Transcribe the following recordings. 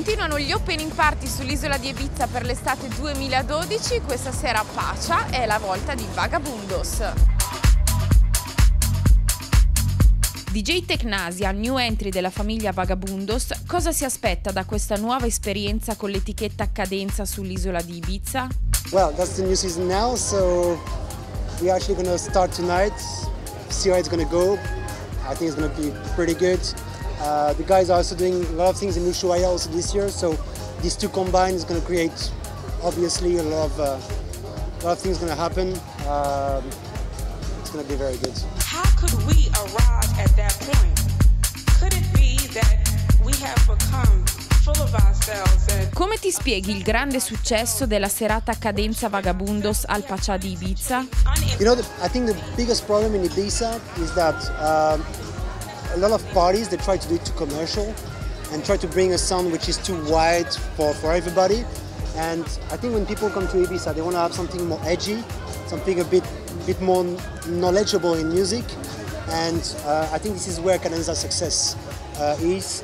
Continuano gli opening party sull'isola di Ibiza per l'estate 2012. Questa sera a Pacha è la volta di Vagabundos. DJ Technasia, new entry della famiglia Vagabundos, cosa si aspetta da questa nuova esperienza con l'etichetta Cadenza sull'isola di Ibiza? Well, that's the new season now, so we're actually going to start tonight, see how it's going to go. I think it's going to be pretty good. The guys are also doing a lot of things in Ushuaia also this year, so these two combined is going to create, obviously, a lot of things going to happen. It's going to be very good. How could we arrive at that point? Could it be that we have become full of ourselves? Come ti spieghi il grande successo della serata Cadenza Vagabundos al Pacha di Ibiza? You know, I think the biggest problem in Ibiza is that a lot of parties, they try to do it too commercial and try to bring a sound which is too wide for everybody. And I think when people come to Ibiza, they want to have something more edgy, something a bit more knowledgeable in music. And I think this is where Cadenza's success is.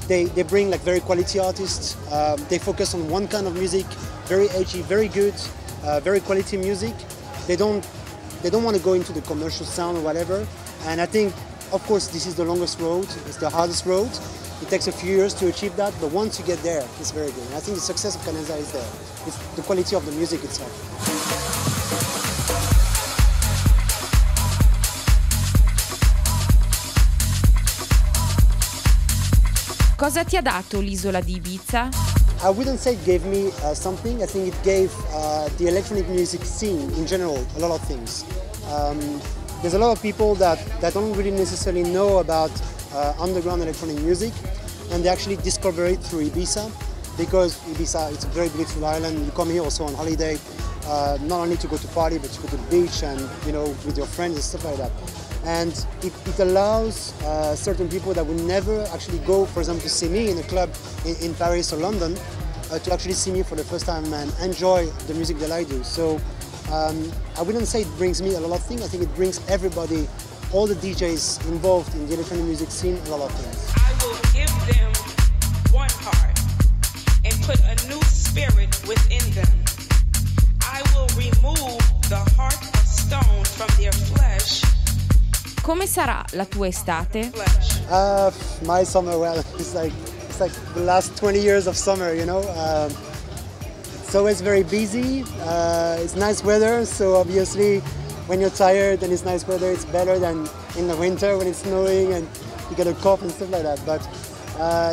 They bring like very quality artists. They focus on one kind of music, very edgy, very good, very quality music. They don't want to go into the commercial sound or whatever. And I think, of course, this is the longest road. It's the hardest road. It takes a few years to achieve that, but once you get there, it's very good. And I think the success of Cadenza is there. It's the quality of the music itself. Cosa ti ha dato l'isola di Ibiza? I wouldn't say it gave me something. I think it gave the electronic music scene in general a lot of things. There's a lot of people that don't really necessarily know about underground electronic music, and they actually discover it through Ibiza, because Ibiza, it's a very beautiful island. You come here also on holiday, not only to go to party, but to go to the beach and, you know, with your friends and stuff like that. And it allows certain people that would never actually go, for example, to see me in a club in Paris or London, to actually see me for the first time and enjoy the music that I do. So I wouldn't say it brings me a lot of things. I think it brings everybody, all the DJs involved in the electronic music scene, a lot of things. I will give them one heart and put a new spirit within them. I will remove the heart of stone from their flesh. Come sarà la tua estate? My summer, well, it's like the last 20 years of summer, you know. It's always very busy. It's nice weather, so obviously when you're tired and it's nice weather, it's better than in the winter when it's snowing and you get a cough and stuff like that. But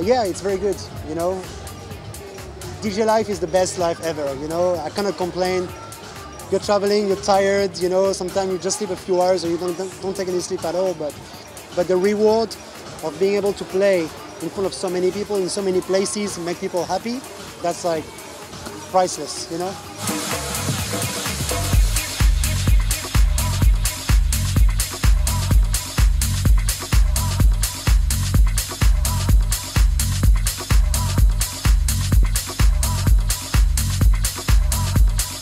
yeah, it's very good, you know. DJ life is the best life ever, you know. I cannot complain. You're traveling, you're tired, you know, sometimes you just sleep a few hours or you don't take any sleep at all, but the reward of being able to play in front of so many people in so many places, make people happy, that's like priceless, you know.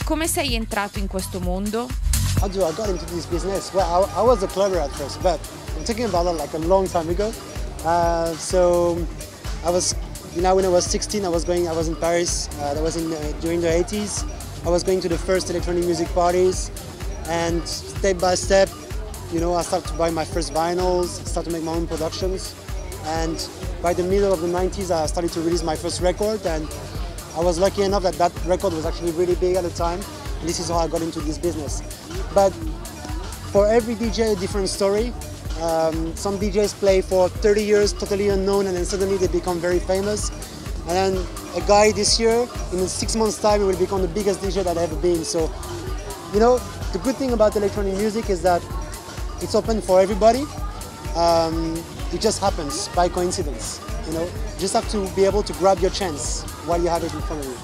Come sei entrato in questo mondo? How do I got into this business? Well, I was a clubber at first, but I'm talking about it like a long time ago. So I was, you know, when I was 16, I was in Paris. That was during the 80s. I was going to the first electronic music parties, and step by step, you know, I started to buy my first vinyls, started to make my own productions, and by the middle of the 90s, I started to release my first record, and I was lucky enough that that record was actually really big at the time, and this is how I got into this business. But for every DJ, a different story. Some DJs play for 30 years, totally unknown, and then suddenly they become very famous. And then a guy this year, in 6 months' time, he will become the biggest DJ that I've ever been. So, you know, the good thing about electronic music is that it's open for everybody. It just happens by coincidence, you know. You just have to be able to grab your chance while you have it in front of you.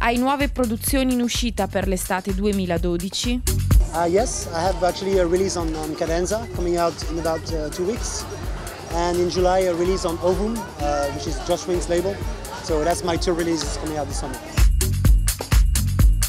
Hai nuove produzioni in uscita per l'estate 2012? Yes, I have actually a release on Cadenza coming out in about 2 weeks. And in July a release on Ovum, which is Josh Wing's label. So that's my 2 releases coming out this summer.